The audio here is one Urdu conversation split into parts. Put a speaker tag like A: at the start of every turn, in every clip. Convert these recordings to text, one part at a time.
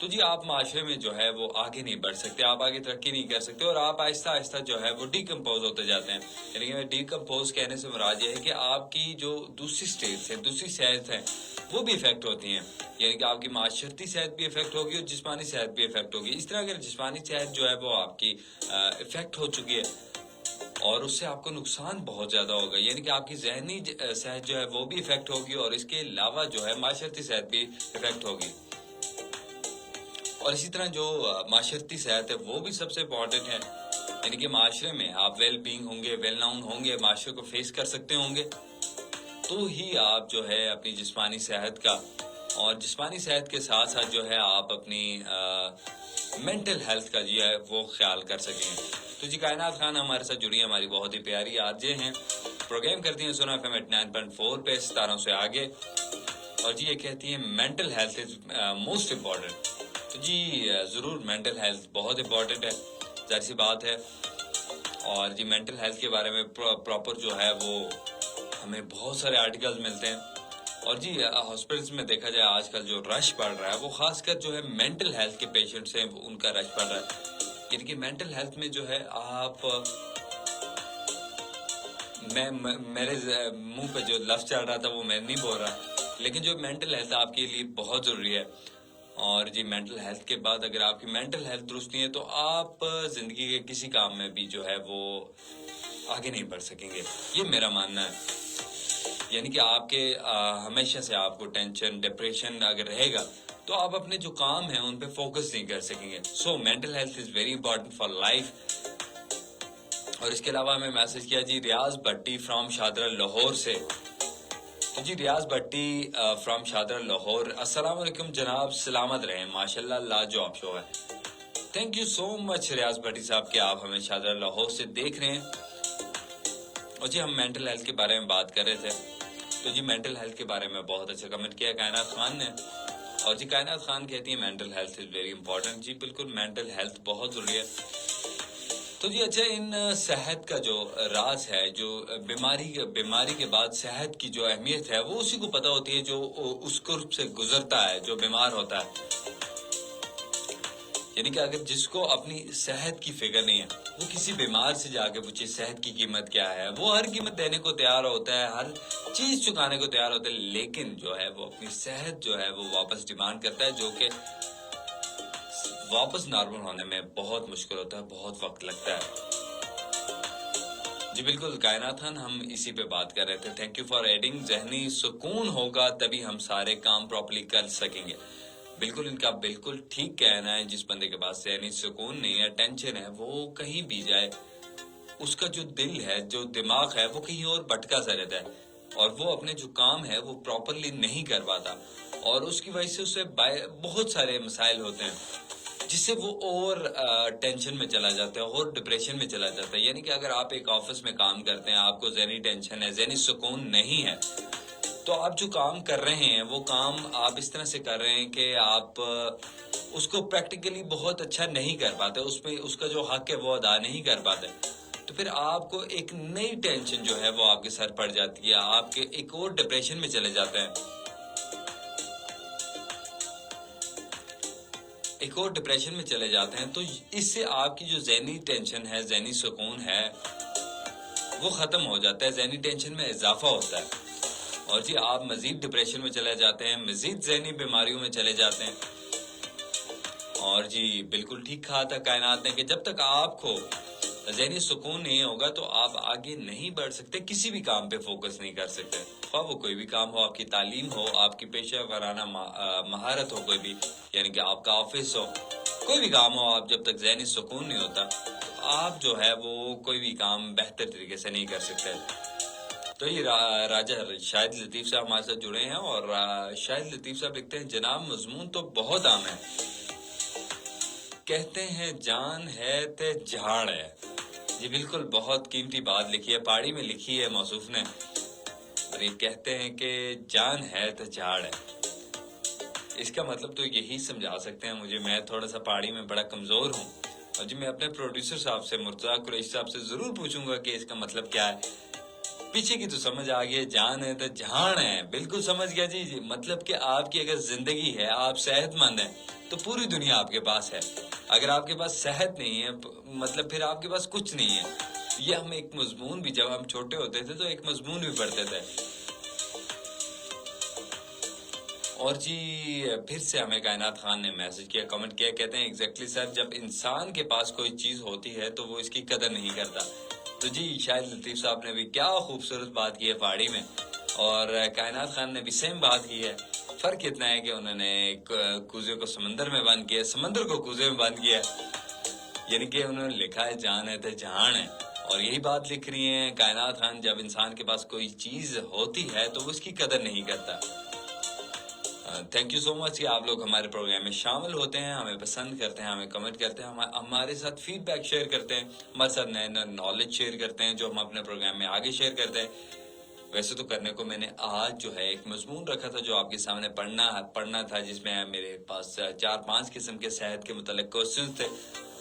A: تو جی آپ معاشرے میں جو ہے وہ آگے نہیں بڑھ سکتے، آپ آگے ترقی نہیں کر سکتے، اور آپ آہستہ آہستہ جو ہے وہ ڈیکمپوز ہوتے جاتے ہیں. یعنی کہ ڈیکمپوز کہنے سے مراد یہ ہے کہ آپ کی جو دوسری سٹیٹس ہیں، دوسری صحت ہیں، وہ بھی افیکٹ ہوتی ہیں. یعنی کہ آپ کی معاشرتی صحت بھی افیکٹ ہوگی اور جسمانی صحت بھی افیکٹ ہوگی. اس طرح اگر جسمانی صحت جو ہے وہ آپ کی افیکٹ ہو چکی ہے اور اس سے آپ کو نقصان بہت زیادہ ہوگا، یعنی کہ آپ کی ذہنی صحت جو ہے وہ بھی افیکٹ ہوگی، اور اس کے علاوہ جو ہے معاشرتی صحت بھی افیکٹ ہوگی. اور اسی طرح جو معاشرتی صحت ہے وہ بھی سب سے امپورٹنٹ ہے. یعنی کہ معاشرے میں آپ ویل بینگ ہوں گے، ویل ناؤن ہوں گے، معاشرے کو فیس کر سکتے ہوں گے، تو ہی آپ جو ہے اپنی جسمانی صحت کا، اور جسمانی صحت کے ساتھ ساتھ جو ہے آپ اپنی مینٹل ہیلتھ کا جو ہے وہ خیال کر سکیں. تو جی کائنات خان ہمارے ساتھ جڑی ہیں، ہماری بہت ہی پیاری آرجے ہیں، پروگرام کرتی ہیں سونا FM 89.4 پہ ستاروں سے آگے، اور جی یہ کہتی ہیں mental health is most important. تو جی ضرور مینٹل ہیلتھ بہت امپورٹنٹ ہے، ظاہر سی بات ہے. اور جی مینٹل ہیلتھ کے بارے میں پراپر جو ہے وہ ہمیں بہت سارے آرٹیکلز ملتے ہیں. اور جی ہاسپٹلس میں دیکھا جائے آج کل جو رش بڑھ رہا ہے وہ خاص کر جو ہے مینٹل ہیلتھ کے پیشنٹس ہیں ان کا رش بڑھ رہا ہے. یعنی کہ مینٹل ہیلتھ میں جو ہے آپ میرے منہ پہ جو لفظ چل رہا تھا وہ میں نہیں بول رہا، لیکن جو مینٹل ہیلتھ آپ کے لیے بہت ضروری ہے. اور جی مینٹل ہیلتھ کے بعد اگر آپ کی مینٹل ہیلتھ درست نہیں ہے تو آپ زندگی کے کسی کام میں بھی جو ہے وہ آگے نہیں بڑھ سکیں گے، یہ میرا ماننا ہے. یعنی کہ آپ کے ہمیشہ سے آپ کو ٹینشن، ڈپریشن اگر رہے گا تو آپ اپنے جو کام ہیں ان پہ فوکس نہیں کر سکیں گے. So mental health is very important for life. اور اس کے علاوہ ہمیں میسج کیا جی ریاض بھٹی فرام شادرہ لاہور سے. تو جی ریاض بھٹی فرام شادرہ لاہور، السلام علیکم جناب، سلامت رہیں، ماشاءاللہ لاجواب شو ہے. تھینک یو سو مچ ریاض بھٹی صاحب کہ آپ ہمیں شادرہ لاہور سے دیکھ رہے ہیں. اور جی ہم مینٹل ہیلتھ کے بارے میں بات کر رہے تھے، تو جی مینٹل ہیلتھ کے بارے میں بہت اچھا کمنٹ کیا کائنات خان نے. اور جی کائنات خان کہتی ہیں mental health is very important. جی بالکل مینٹل ہیلتھ بہت ضروری ہے. تو جی اچھا ان صحت کا جو راز ہے، جو بیماری کے بعد صحت کی جو اہمیت ہے وہ اسی کو پتہ ہوتی ہے جو اس قرب سے گزرتا ہے، جو بیمار ہوتا ہے. یعنی کہ اگر جس کو اپنی صحت کی فکر نہیں ہے وہ کسی بیمار سے جا کے پوچھے صحت کی قیمت کیا ہے، وہ ہر قیمت دینے کو تیار ہوتا ہے، ہر چیز چکانے کو تیار ہوتا ہے، لیکن جو ہے وہ اپنی صحت جو ہے وہ واپس ڈیمانڈ کرتا ہے، جو کہ واپس نارمل ہونے میں بہت مشکل ہوتا ہے، بہت وقت لگتا ہے. جی بالکل کائنات ہم اسی پہ بات کر رہے تھے. Thank you for adding. ذہنی سکون ہوگا تبھی ہم سارے کام پراپرلی کر سکیں گے. بالکل ان کا بالکل ٹھیک کہنا ہے. جس بندے کے پاس ذہنی سکون نہیں ہے، ٹینشن ہے، وہ کہیں بھی جائے اس کا جو دل ہے، جو دماغ ہے، وہ کہیں اور بھٹکا سا رہتا ہے، اور وہ اپنے جو کام ہے وہ پراپرلی نہیں کر پاتا، اور اس کی وجہ سے اسے بہت سارے مسائل ہوتے ہیں جس سے وہ اور ٹینشن میں چلا جاتا ہے، اور ڈپریشن میں چلا جاتا ہے. یعنی کہ اگر آپ ایک آفس میں کام کرتے ہیں، آپ کو ذہنی ٹینشن ہے، ذہنی سکون نہیں ہے، تو آپ جو کام کر رہے ہیں وہ کام آپ اس طرح سے کر رہے ہیں کہ آپ اس کو پریکٹیکلی بہت اچھا نہیں کر پاتے، اس میں اس کا جو حق ہے وہ ادا نہیں کر پاتے. تو پھر آپ کو ایک نئی ٹینشن جو ہے وہ آپ کے سر پڑ جاتی ہے، آپ کے ایک اور ڈپریشن میں چلے جاتے ہیں، ایک اور ڈپریشن میں چلے جاتے ہیں. تو اس سے آپ کی جو ذہنی ٹینشن ہے، ذہنی سکون ہے، وہ ختم ہو جاتا ہے، ذہنی ٹینشن میں اضافہ ہوتا ہے، اور جی آپ مزید ڈپریشن میں چلے جاتے ہیں، مزید ذہنی بیماریوں میں چلے جاتے ہیں. اور جی بالکل ٹھیک کہا تھا کائنات نے کہ جب تک آپ کو ذہنی سکون نہیں ہوگا تو آپ آگے نہیں بڑھ سکتے، کسی بھی کام پہ فوکس نہیں کر سکتے، خواہ وہ کوئی بھی کام ہو، آپ کی تعلیم ہو، آپ کی پیشہ ورانہ مہارت ہو، کوئی بھی، یعنی کہ آپ کا آفس ہو، کوئی بھی کام ہو، آپ جب تک ذہنی سکون نہیں ہوتا تو آپ جو ہے وہ کوئی بھی کام بہتر طریقے سے نہیں کر سکتے. تو یہ راجہ شاہد لطیف صاحب ہمارے ساتھ جڑے ہیں، اور شاہد لطیف صاحب لکھتے ہیں جناب مضمون تو بہت عام ہے، کہتے ہیں جان ہے تے جھاڑ ہے. جی بالکل بہت قیمتی بات لکھی ہے، پہاڑی میں لکھی ہے موصوف نے، اور یہ کہتے ہیں کہ جان ہے تے جھاڑ ہے. اس کا مطلب تو یہی سمجھا سکتے ہیں مجھے، میں تھوڑا سا پہاڑی میں بڑا کمزور ہوں، اور جی میں اپنے پروڈیوسر صاحب سے، مرتضیٰ قریشی صاحب سے ضرور پوچھوں گا کہ اس کا مطلب کیا ہے. پیچھے کی تو سمجھ آ گئی، جان ہے تو جہان ہے، بالکل سمجھ گیا جی۔ مطلب کہ آپ کی اگر زندگی ہے، آپ صحت مند ہیں تو پوری دنیا آپ کے پاس ہے۔ اگر آپ کے پاس صحت نہیں ہے مطلب پھر آپ کے پاس کچھ نہیں ہے۔ یہ ہم ایک مضمون بھی جب ہم چھوٹے ہوتے تھے تو ایک مضمون بھی پڑھتے تھے۔ اور جی پھر سے ہمیں کائنات خان نے میسج کیا، کمنٹ کیا، کہتے ہیں ایگزیکٹلی سر، جب انسان کے پاس کوئی چیز ہوتی ہے تو وہ اس کی قدر نہیں کرتا۔ تو جی شاید لطیف صاحب نے بھی کیا خوبصورت بات کی ہے پہاڑی میں، اور کائنات خان نے بھی سیم بات کی ہے۔ فرق اتنا ہے کہ انہوں نے کوزے کو سمندر میں بند کیا، سمندر کو کوزے میں بند کیا، یعنی کہ انہوں نے لکھا ہے جان ہے تو جہان ہے، اور یہی بات لکھ رہی ہیں کائنات خان، جب انسان کے پاس کوئی چیز ہوتی ہے تو وہ اس کی قدر نہیں کرتا۔ تھینک یو سو مچ کہ آپ لوگ ہمارے پروگرام میں شامل ہوتے ہیں، ہمیں پسند کرتے ہیں، ہمیں کمنٹ کرتے ہیں، ہمارے ساتھ فیڈ بیک شیئر کرتے ہیں، ہمارے ساتھ نئے نئے نالج شیئر کرتے ہیں جو ہم اپنے پروگرام میں آگے شیئر کرتے ہیں۔ ویسے تو کرنے کو میں نے آج جو ہے ایک مضمون رکھا تھا جو آپ کے سامنے پڑھنا تھا، جس میں میرے پاس 4-5 قسم کے صحت کے متعلق کوسچنز تھے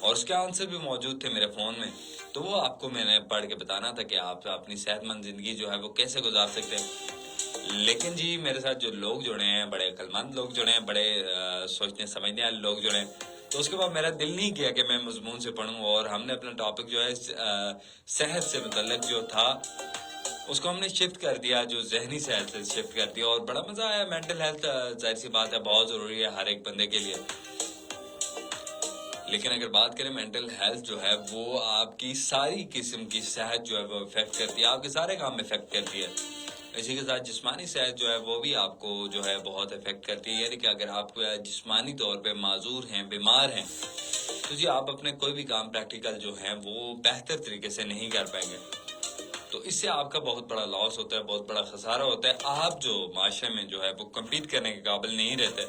A: اور اس کے آنسر بھی موجود تھے میرے فون میں، تو وہ آپ کو میں نے پڑھ کے بتانا تھا کہ آپ اپنی صحت مند زندگی جو ہے وہ کیسے گزار سکتے ہیں۔ لیکن جی میرے ساتھ جو لوگ جڑے ہیں، بڑے عقل مند لوگ جڑے ہیں، بڑے سوچنے سمجھنے والے لوگ جڑے ہیں، تو اس کے بعد میرا دل نہیں کیا کہ میں مضمون سے پڑھوں، اور ہم نے اپنا ٹاپک جو ہے صحت سے متعلق جو تھا اس کو ہم نے شفٹ کر دیا، جو ذہنی صحت سے شفٹ کر دیا، اور بڑا مزہ آیا۔ مینٹل ہیلتھ ظاہر سی بات ہے بہت ضروری ہے ہر ایک بندے کے لیے، لیکن اگر بات کریں مینٹل ہیلتھ جو ہے وہ آپ کی ساری قسم کی صحت جو ہے وہ افیکٹ کرتی ہے، آپ کے سارے کام میں افیکٹ کرتی ہے۔ اسی کے ساتھ جسمانی صحت جو ہے وہ بھی آپ کو جو ہے بہت افیکٹ کرتی ہے، یعنی کہ اگر آپ جسمانی طور پہ معذور ہیں، بیمار ہیں، تو جی آپ اپنے کوئی بھی کام پریکٹیکل جو ہیں وہ بہتر طریقے سے نہیں کر پائیں گے، تو اس سے آپ کا بہت بڑا لاس ہوتا ہے، بہت بڑا خسارہ ہوتا ہے، آپ جو معاشرے میں جو ہے وہ کمپیٹ کرنے کے قابل نہیں رہتے۔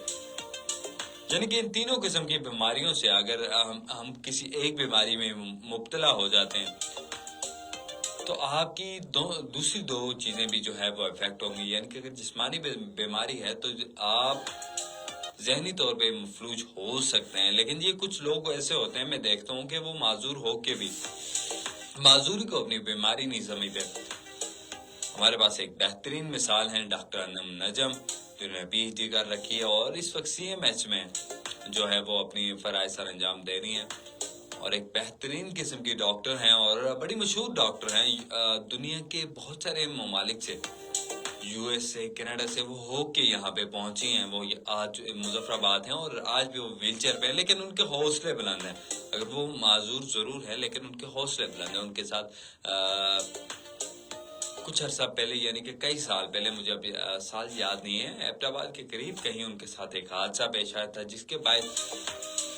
A: یعنی کہ ان تینوں قسم کی بیماریوں سے اگر ہم کسی ایک بیماری میں مبتلا ہو جاتے ہیں تو آپ کی دوسری دو چیزیں بھی جو ہے وہ افیکٹ ہوں گی، یعنی کہ اگر جسمانی بیماری ہے تو آپ ذہنی طور پہ مفلوج ہو سکتے ہیں۔ لیکن یہ کچھ لوگ ایسے ہوتے ہیں، میں دیکھتا ہوں کہ وہ معذور ہو کے بھی معذوری کو اپنی بیماری نہیں سمجھتے۔ ہمارے پاس ایک بہترین مثال ہے ڈاکٹر انم نجم، جنہوں نے پی ایچ ڈی کر رکھی ہے اور اس وقت سی ایم ایچ میں جو ہے وہ اپنی فرائض سر انجام دے رہی ہیں، اور ایک بہترین قسم کی ڈاکٹر ہیں اور بڑی مشہور ڈاکٹر ہیں، دنیا کے بہت سارے ممالک سے، یو ایس سے، کینیڈا سے وہ ہو کے یہاں پہ پہنچی ہیں۔ وہ آج مظفر آباد ہیں اور آج بھی وہ ویل چیئر پہ ہیں، لیکن ان کے حوصلے بلند ہیں۔ اگر وہ معذور ضرور ہے لیکن ان کے حوصلے بلند ہیں۔ ان کے ساتھ کچھ عرصہ پہلے، یعنی کہ کئی سال پہلے، مجھے ابھی سال یاد نہیں ہے، ایبٹ آباد کے قریب کہیں ان کے ساتھ ایک حادثہ پیش آیا تھا جس کے باعث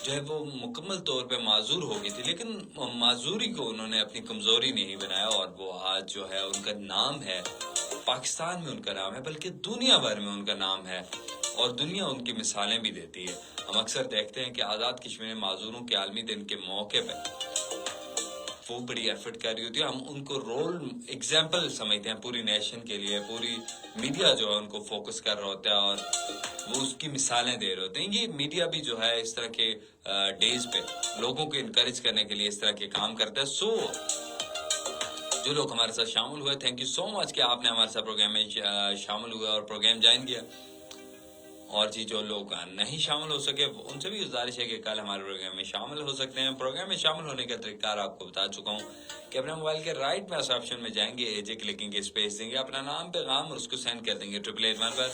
A: جو ہے وہ مکمل طور پہ معذور ہو گئی تھی، لیکن معذوری کو انہوں نے اپنی کمزوری نہیں بنایا، اور وہ آج جو ہے ان کا نام ہے، پاکستان میں ان کا نام ہے، بلکہ دنیا بھر میں ان کا نام ہے، اور دنیا ان کی مثالیں بھی دیتی ہے۔ ہم اکثر دیکھتے ہیں کہ آزاد کشمیر معذوروں کے عالمی دن کے موقع پہ وہ بڑی ایفرٹ کر رہی ہوتی ہے، ہم ان کو رول ایگزامپل سمجھتے ہیں پوری نیشن کے لیے، پوری میڈیا جو ہے ان کو فوکس کر رہا ہوتا ہے اور وہ اس کی مثالیں دے رہے ہوتے ہیں۔ یہ میڈیا بھی جو ہے اس طرح کے ڈیز پہ لوگوں کو انکریج کرنے کے لیے اس طرح کے کام کرتا ہے۔ سو جو لوگ ہمارے ساتھ شامل ہوئے، تھینک یو سو مچ کہ آپ نے ہمارے ساتھ پروگرام میں شامل ہوئے اور پروگرام جوائن کیا، اور جی جو لوگ نہیں شامل ہو سکے ان سے بھی گزارش ہے کہ کل ہمارے پروگرام میں شامل ہو سکتے ہیں۔ پروگرام میں شامل ہونے کا طریقہ آپ کو بتا چکا ہوں کہ اپنے موبائل کے رائٹ میں آپشن میں جائیں گے، ایجے کلکنگ کے اسپیس دیں گے، اپنا نام پیغام اور اس کو سینڈ کر دیں گے 8881 پر،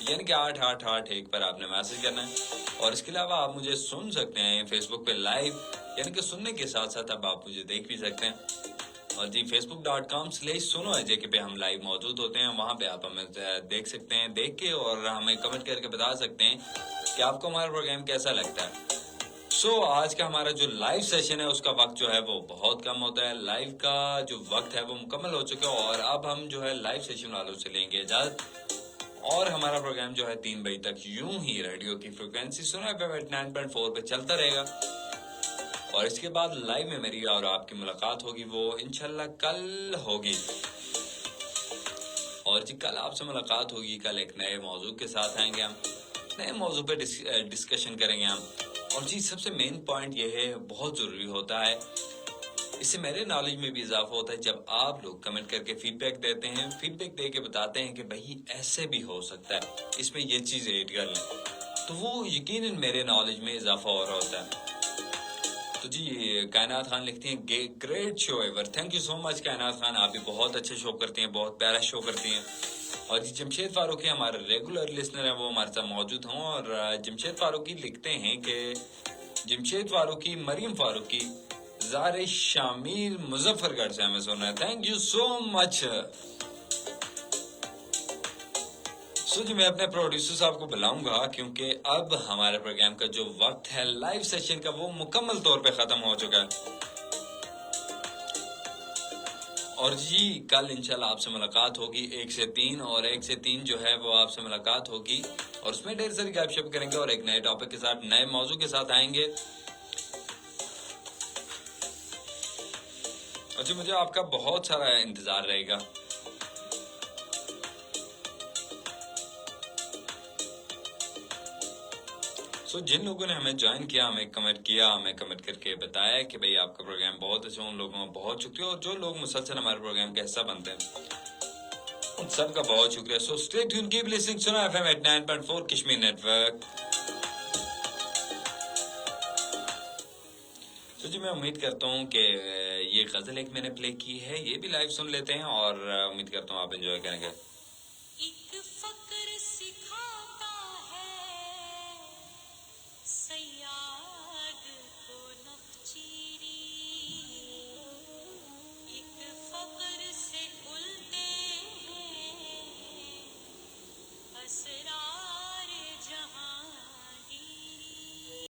A: یعنی کہ 8881 پر آپ نے میسج کرنا ہے۔ اور اس کے علاوہ آپ مجھے سن سکتے ہیں فیس بک پہ لائیو، یعنی کہ سننے کے ساتھ ساتھ اب آپ مجھے دیکھ بھی سکتے ہیں، اور جی facebook.com/suno پہ ہم لائیو موجود ہوتے ہیں، وہاں پہ آپ ہمیں دیکھ سکتے ہیں، دیکھ کے اور ہمیں کمنٹ کر کے بتا سکتے ہیں کہ آپ کو ہمارا پروگرام کیسا لگتا ہے۔ آج کا ہمارا جو لائیو سیشن ہے اس کا وقت جو ہے وہ بہت کم ہوتا ہے، لائیو کا جو وقت ہے وہ مکمل ہو چکا ہے، اور اب ہم جو ہے لائیو سیشن والوں سے لیں گے اجازت، اور ہمارا پروگرام جو ہے 3 بجے تک یوں ہی ریڈیو کی فریکوینسی سنو FM 89.4 پہ چلتا رہے گا، اور اس کے بعد لائیو میں میری اور آپ کی ملاقات ہوگی، وہ انشاءاللہ کل ہوگی، اور جی کل آپ سے ملاقات ہوگی، کل ایک نئے موضوع کے ساتھ آئیں گے، ہم نئے موضوع پہ ڈسکشن کریں گے ہم، اور جی سب سے مین پوائنٹ یہ ہے، بہت ضروری ہوتا ہے اس سے میرے نالج میں بھی اضافہ ہوتا ہے جب آپ لوگ کمنٹ کر کے فیڈ بیک دیتے ہیں، فیڈ بیک دے کے بتاتے ہیں کہ بھائی ایسے بھی ہو سکتا ہے، اس میں یہ چیز ایڈ کر لیں، تو وہ یقیناً میرے نالج میں اضافہ ہو رہا ہوتا ہے۔ تو جی کائنات خان لکھتی ہیں great show ever, thank you so much Kainat Khan, آپ بھی بہت اچھے شو کرتی ہیں، بہت پیارا شو کرتی ہیں۔ اور جی جمشید فاروقی ہمارے ریگولر لسنر ہیں، وہ ہمارے ساتھ موجود ہوں، اور جمشید فاروقی لکھتے ہیں کہ جمشید فاروقی، مریم فاروقی، زار شامل مظفر گڑھ سے ہمیں سننا ہے، تھینک یو سو مچ۔ سو جی میں اپنے پروڈیوسر صاحب کو بلاؤں گا، کیونکہ اب ہمارے پروگرام کا جو وقت ہے لائیو سیشن کا وہ مکمل طور پہ ختم ہو چکا ہے، اور جی کل انشاءاللہ آپ سے ملاقات ہوگی 1 سے 3، اور 1 سے 3 جو ہے وہ آپ سے ملاقات ہوگی، اور اس میں ڈھیر ساری گپ شپ کریں گے، اور ایک نئے ٹاپک کے ساتھ، نئے موضوع کے ساتھ آئیں گے۔ اور جی مجھے آپ کا بہت سارا انتظار رہے گا۔ سو جن لوگوں نے ہمیں جوائن کیا، ہمیں کمنٹ کر کے بتایا کہ بھئی آپ کا پروگرام بہت اچھا، ان لوگوں کا بہت شکریہ، اور جو لوگ مسلسل ہمارے پروگرام کا حصہ بنتے ہیں ان سب کا بہت شکریہ۔ So stay tune, cap listening سنا FM 89.4 کشمیر نیٹ ورک۔ تو جی میں امید کرتا ہوں کہ یہ غزل ایک میں نے پلے کی ہے، یہ بھی لائیو سن لیتے ہیں، اور امید کرتا ہوں آپ انجوائے کریں گے۔